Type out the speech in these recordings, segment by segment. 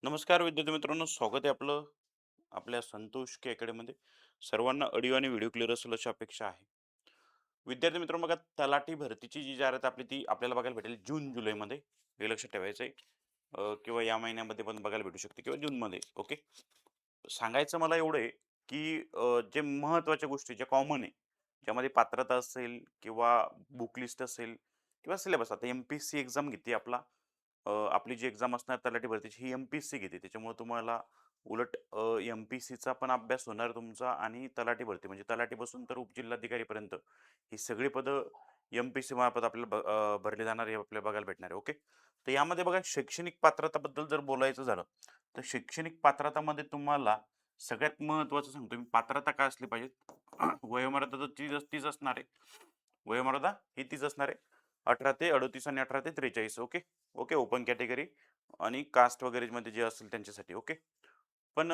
नमस्कार विद्यार्थी मित्रांनो, स्वागत आहे आपलं आपल्या संतोष के अकॅडमीमध्ये. सर्वांना ऑडिओ आणि व्हिडिओ क्लिअर असेल अशी अपेक्षा आहे. विद्यार्थी मित्रांनो, बघा, तलाठी भरतीची जी जाहिरात आपली ती आपल्याला बघायला भेटेल जून जुलैमध्ये. हे लक्षात ठेवायचं आहे. किंवा या महिन्यामध्ये पण बघायला भेटू शकते किंवा जूनमध्ये. ओके. सांगायचं मला एवढं आहे की जे महत्त्वाच्या गोष्टी ज्या कॉमन आहे, ज्यामध्ये पात्रता असेल किंवा बुक लिस्ट असेल किंवा सिलेबस. आता एमपीएससी एक्झाम घेते आपली जी एक्झाम असणार तलाठी भरतीची ही एमपीएससी घेते. त्याच्यामुळे तुम्हाला उलट एमपीएससीचा पण अभ्यास होणार तुमचा आणि तलाठी भरती म्हणजे तलाठीपासून तर उपजिल्हाधिकारीपर्यंत ही सगळी पदं एमपीएससी मार्फत आपल्याला भरली जाणार हे आपल्याला बघायला भेटणार आहे. ओके. तर यामध्ये बघा, शैक्षणिक पात्रताबद्दल जर बोलायचं झालं तर शैक्षणिक पात्रतामध्ये तुम्हाला सगळ्यात महत्त्वाचं सांगतो मी, पात्रता काय असली पाहिजे. वयोमर्यादा तर तीच असणार आहे. वयोमर्यादा ही तीच असणार आहे. 18 ते 38 आणि 18 ते 43. ओके. ओके. ओपन कॅटेगरी आणि कास्ट वगैरे मध्ये जे असेल त्यांच्यासाठी. ओके. पण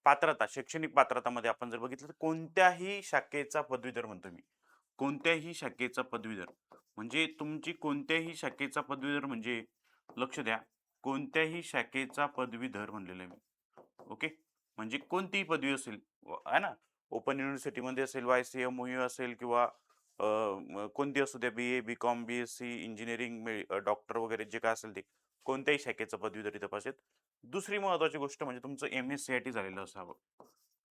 पात्रता, शैक्षणिक पात्रतामध्ये आपण जर बघितलं तर कोणत्याही शाखेचा पदवीधर म्हणतो मी. कोणत्याही शाखेचा पदवीधर. म्हणजे तुमची कोणत्याही शाखेचा पदवीधर म्हणजे लक्ष द्या, कोणत्याही शाखेचा पदवीधर म्हणलेलं आहे मी. ओके. म्हणजे कोणतीही पदवी असेल, आहे ना. ओपन युनिव्हर्सिटीमध्ये असेल, वायसीएम, ओयू असेल किंवा कोणती असू द्या, बी ए, बी कॉम, बी एस सी, इंजिनिअरिंग, डॉक्टर वगैरे जे काय असेल ते. कोणत्याही शाखेचं पदवीधर इथं पाहिजेत. दुसरी महत्त्वाची गोष्ट म्हणजे तुमचं एम-एस-सी-आय-टी झालेलं असावं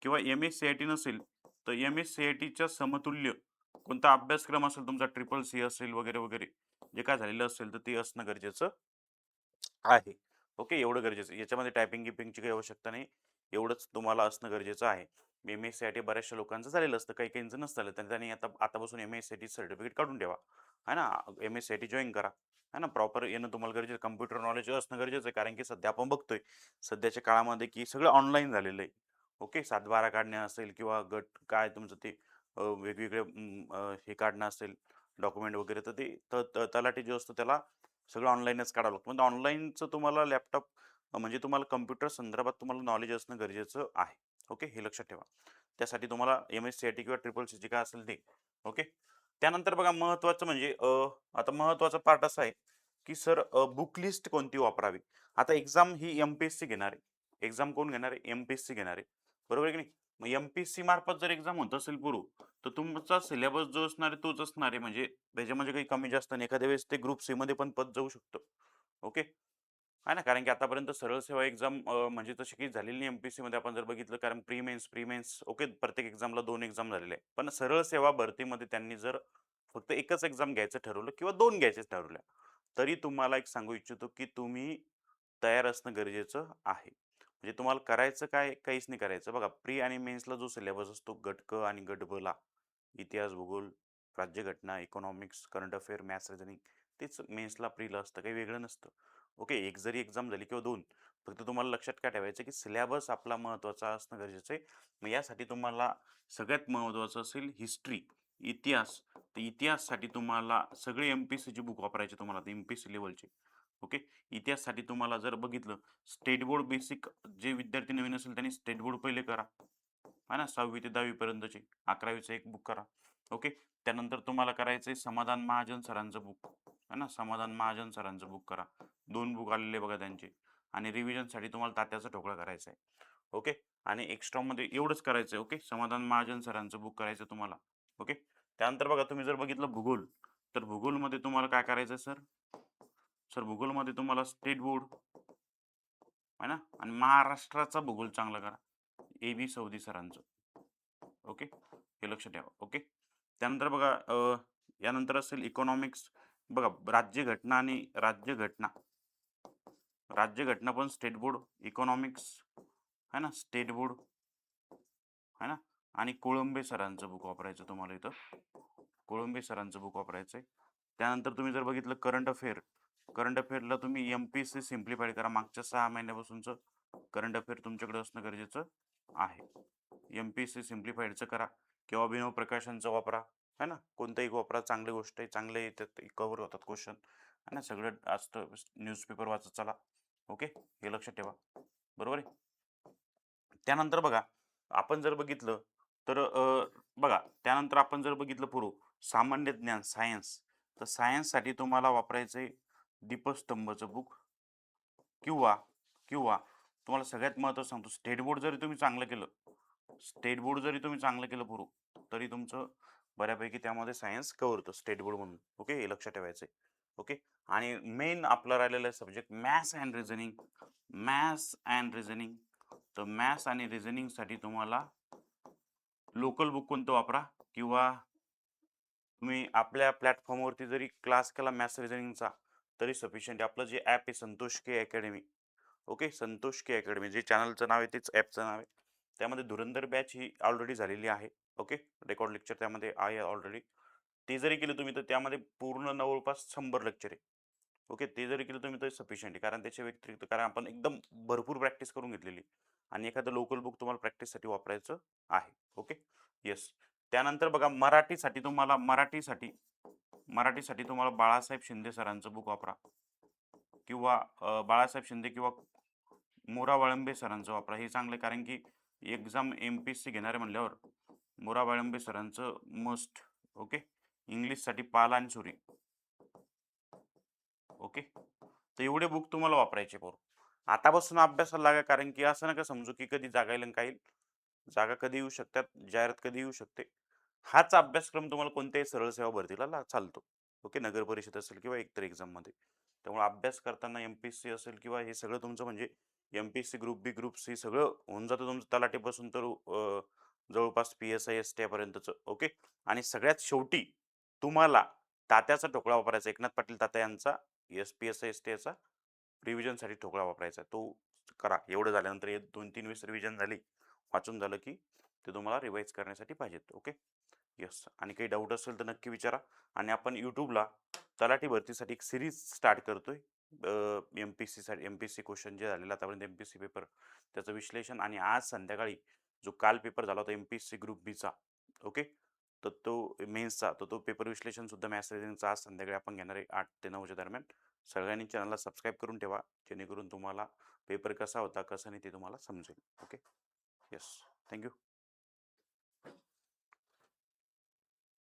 किंवा एम-एस-सी-आय-टी नसेल, तर एम-एस-सी-आय-टीच्या समतुल्य कोणता अभ्यासक्रम असेल तुमचा, ट्रिपल सी असेल वगैरे, वगैरे. जे काय झालेलं असेल तर ते असणं गरजेचं आहे. ओके. एवढं गरजेचं आहे. याच्यामध्ये टायपिंग-गिपिंगची काही आवश्यकता नाही. एवढंच तुम्हाला असणं गरजेचं आहे. एम-एस-सी-आय-टी बऱ्याचशा लोकांचं झालेलं असतं. काही-काहींचं नसतं झालं. तर त्यांनी आतापासून एम-एस-सी-आय-टी सर्टिफिकेट काढून ठेवा. आहे ना. एम-एस-सी-आय-टी जॉइन करा. आहे ना. प्रॉपर येणं तुम्हाला गरजेचं, कॉम्प्युटर नॉलेज असणं गरजेचं आहे. कारण की सध्या आपण बघतोय, सध्याच्या काळामध्ये की सगळं ऑनलाईन झालेलं आहे. ओके. 7/12 काढणे असेल किंवा गट काय तुमचं ते वेगवेगळे हे काढणं असेल, डॉक्युमेंट वगैरे, तर ते तलाठी जो असतो त्याला सगळं ऑनलाईनच काढावं लागतं. म्हणजे ऑनलाईनचं तुम्हाला लॅपटॉप म्हणजे तुम्हाला कॉम्प्युटर संदर्भात तुम्हाला नॉलेज असणं गरजेचं आहे. ओके. हे लक्षात ठेवा. त्यासाठी तुम्हाला एम-एस-सी-आय-टी किंवा ट्रिपल सी जे काय असेल ते. ओके. त्यानंतर बघा, महत्त्वाचं म्हणजे आता महत्त्वाचा पार्ट असा आहे, की सर बुक लिस्ट कोणती वापरावी? आता एक्झाम ही एम-पी-एस-सी घेणार आहे. एक्झाम कोण घेणार आहे? एम-पी-एस-सी घेणार आहे. बरोबर आहे की नाही? मग एम-पी-एस-सी मार्फत जर एक्झाम होत असेल पुरू, तर तुमचा सिलेबस जो असणार आहे तोच असणार आहे. म्हणजे त्याच्यामध्ये काही कमी जास्त नाही. एखाद्या वेळेस ते ग्रुप सी मध्ये पण पद जाऊ शकतं. ओके. आहे ना. कारण की आतापर्यंत सरळ सेवा एक्झाम म्हणजे तशी काही झालेली नाही एम मध्ये आपण जर बघितलं. कारण प्री मेन्स ओके, प्रत्येक एक्झामला 2 एक्झाम झालेले आहे. पण सरळ सेवा भरतीमध्ये त्यांनी जर फक्त एकच एक्झाम घ्यायचं ठरवलं किंवा 2 घ्यायचे ठरवल्या, तरी तुम्हाला एक सांगू इच्छितो की तुम्ही तयार असणं गरजेचं आहे. म्हणजे तुम्हाला करायचं काय? काहीच नाही करायचं. बघा, प्री आणि मेन्सला जो सिलेबस असतो गट क आणि गट ब ला, इतिहास, भूगोल, राज्यघटना, economics, current affair, maths, reasoning, तेच मेन्सला प्रीला असतं. काही वेगळं नसतं. ओके. एक जरी एक्झाम झाली किंवा 2, फक्त तुम्हाला लक्षात काय ठेवायचं की सिलेबस आपला महत्त्वाचा असणं गरजेचं आहे. मग यासाठी तुम्हाला सगळ्यात महत्त्वाचं असेल हिस्ट्री, इतिहास. तर इतिहाससाठी तुम्हाला सगळे एम-पी-एस-सीची बुक वापरायचे तुम्हाला, एम-पी-एस-सी लेव्हलचे. ओके. इतिहाससाठी तुम्हाला जर बघितलं, स्टेट बोर्ड बेसिक, जे विद्यार्थी नवीन असेल त्यांनी स्टेट बोर्ड पहिले करा. आहे ना. 6वी ते 10वी पर्यंतचे. 11वीचं एक बुक करा. ओके. त्यानंतर तुम्हाला करायचंय समाधान महाजन सरांचं बुक. आहे ना. समाधान महाजन सरांचं बुक करा. 2 बुक आलेले बघा त्यांचे. आणि रिव्हिजनसाठी तुम्हाला तात्याचा ठोकळा करायचा आहे. ओके. आणि एक्स्ट्रामध्ये एवढंच करायचं आहे. ओके. समाधान महाजन सरांचं बुक करायचं तुम्हाला. ओके. त्यानंतर बघा, तुम्ही जर बघितलं भूगोल, तर भूगोलमध्ये तुम्हाला काय करायचं सर? सर भूगोलमध्ये तुम्हाला स्टेट बोर्ड, आहे ना, आणि महाराष्ट्राचा भूगोल चांगला करा. ए-बी सौदी सरांचं. ओके. हे लक्षात ठेवा. ओके. त्यानंतर बघा, यानंतर असेल इकॉनॉमिक्स. बघा, राज्यघटना आणि राज्यघटना. राज्यघटना पण स्टेट बोर्ड, इकॉनॉमिक्स आहे ना, स्टेट बोर्ड आहे ना. आणि कोळंबे सरांचं बुक वापरायचं तुम्हाला इथं. कोळंबे सरांचं बुक वापरायचं आहे. त्यानंतर तुम्ही जर बघितलं करंट अफेअर, करंट अफेअरला तुम्ही एम-पी-एस-सी सिम्प्लिफाईड करा. मागच्या 6 महिन्यापासूनचं करंट अफेअर तुमच्याकडे असणं गरजेचं आहे. एम-पी-एस-सी सिम्प्लिफाईडचं करा किंवा अभिनव प्रकाशनचं वापरा. आहे ना. कोणतंही वापरा, चांगली गोष्ट आहे. चांगले त्यात कव्हर होतात क्वेश्चन. आहे ना. सगळं असतं. न्यूजपेपर वाचत चला. ओके. हे लक्षात ठेवा. बरोबर आहे. त्यानंतर बघा, आपण जर बघितलं तर बघा, त्यानंतर आपण जर बघितलं सामान्य ज्ञान, सायन्स. तर सायन्ससाठी तुम्हाला वापरायचंय दीपस्तंभचं बुक किंवा किंवा तुम्हाला सगळ्यात महत्त्वाचं सांगतो, स्टेट बोर्ड जरी तुम्ही चांगलं केलं, स्टेट बोर्ड जरी तुम्ही चांगलं केलं पोरं, तरी तुमचं बऱ्यापैकी त्यामध्ये सायन्स कव्हर होतं स्टेट बोर्ड म्हणून. ओके, हे लक्षात ठेवायचं आहे. ओके. आणि मेन आपला राहिलेला subject maths and reasoning. Maths and reasoning. तर मॅथ्स आणि रिझनिंगसाठी तुम्हाला लोकल बुक कोणतं वापरा, किंवा तुम्ही आपल्या प्लॅटफॉर्मवरती जरी क्लास केला मॅथ्स रिझनिंगचा तरी सफिशियंट आहे. आपलं जे ॲप आहे संतोष के अकॅडमी. ओके, संतोष के अकॅडमी जे चॅनलचं नाव आहे तेच ॲपचं नाव आहे. त्यामध्ये धुरंधर बॅच ही ऑलरेडी झालेली आहे. ओके, रेकॉर्ड लेक्चर त्यामध्ये आहे ऑलरेडी. ते जरी केलं तुम्ही तर त्यामध्ये पूर्ण जवळपास 100 लेक्चर आहे. ओके, ते जरी केलं तुम्ही तर सफिशियंट आहे. कारण त्याच्या व्यतिरिक्त कारण आपण एकदम भरपूर प्रॅक्टिस करून घेतलेली आणि एखादं लोकल बुक तुम्हाला प्रॅक्टिससाठी वापरायचं आहे. Okay, yes. त्यानंतर बघा मराठीसाठी तुम्हाला बाळासाहेब शिंदे सरांचं बुक वापरा, किंवा बाळासाहेब शिंदे किंवा मोरा वाळंबे सरांचं वापरा. हे चांगलं आहे, कारण की एक्झाम एम-पी-एस-सी घेणारे म्हणल्यावर मोरा वाळंबे सरांचं मस्ट. ओके. इंग्लिशसाठी पाला आणि सुरी. ओके. तर एवढे बुक तुम्हाला वापरायचे पोरं. आतापासून अभ्यासाला लागा, कारण की असं नका समजू की कधी जागा येईल आणि काही जागा कधी येऊ शकतात, जाहिरात कधी येऊ शकते. हाच अभ्यासक्रम तुम्हाला कोणत्याही सरळ सेवा भरतीला चालतो. ओके, नगर परिषद असेल किंवा इतर एक्झाममध्ये. त्यामुळे अभ्यास करताना एम-पी-एस-सी असेल किंवा हे सगळं तुमचं म्हणजे एम-पी-एस-सी, ग्रुप बी, ग्रुप सी सगळं होऊन जातं तुमचं तलाठीपासून तर जवळपास पी-एस-आय, एस-टी पर्यंतचं. ओके. आणि सगळ्यात शेवटी तुम्हाला तात्याचा ठोकळा वापरायचा. एकनाथ पाटील तात्या यांचा एस-पी-एस-आय, एस-टी याचा रिव्हिजनसाठी ठोकळा वापरायचा. तो करा. एवढं झाल्यानंतर हे 2-3 वेळेस रिव्हिजन झाली, वाचून झालं की ते तुम्हाला रिवाईज करण्यासाठी पाहिजेत. ओके. येस. आणि काही डाऊट असेल तर नक्की विचारा. आणि आपण YouTubeला तलाठी भरतीसाठी एक सीरीज स्टार्ट करतोय. एम-पी-एस-सीसाठी, एम-पी-एस-सी क्वेश्चन जे झालेले आतापर्यंत एम-पी-एस-सी पेपर, त्याचं विश्लेषण. आणि आज संध्याकाळी जो काल पेपर झाला होता एम-पी-एस-सी ग्रुप बीचा, ओके, तर तो मेन्सचा, तर तो पेपर विश्लेषण सुद्धा मॅथ्स रिझनिंगचा आज संध्याकाळी आपण घेणार आहे 8 ते 9च्या दरम्यान. सगळ्यांनी चॅनलला सबस्क्राईब करून ठेवा, जेणेकरून तुम्हाला पेपर कसा होता, कसा नाही ते तुम्हाला समजेल. ओके. येस. थँक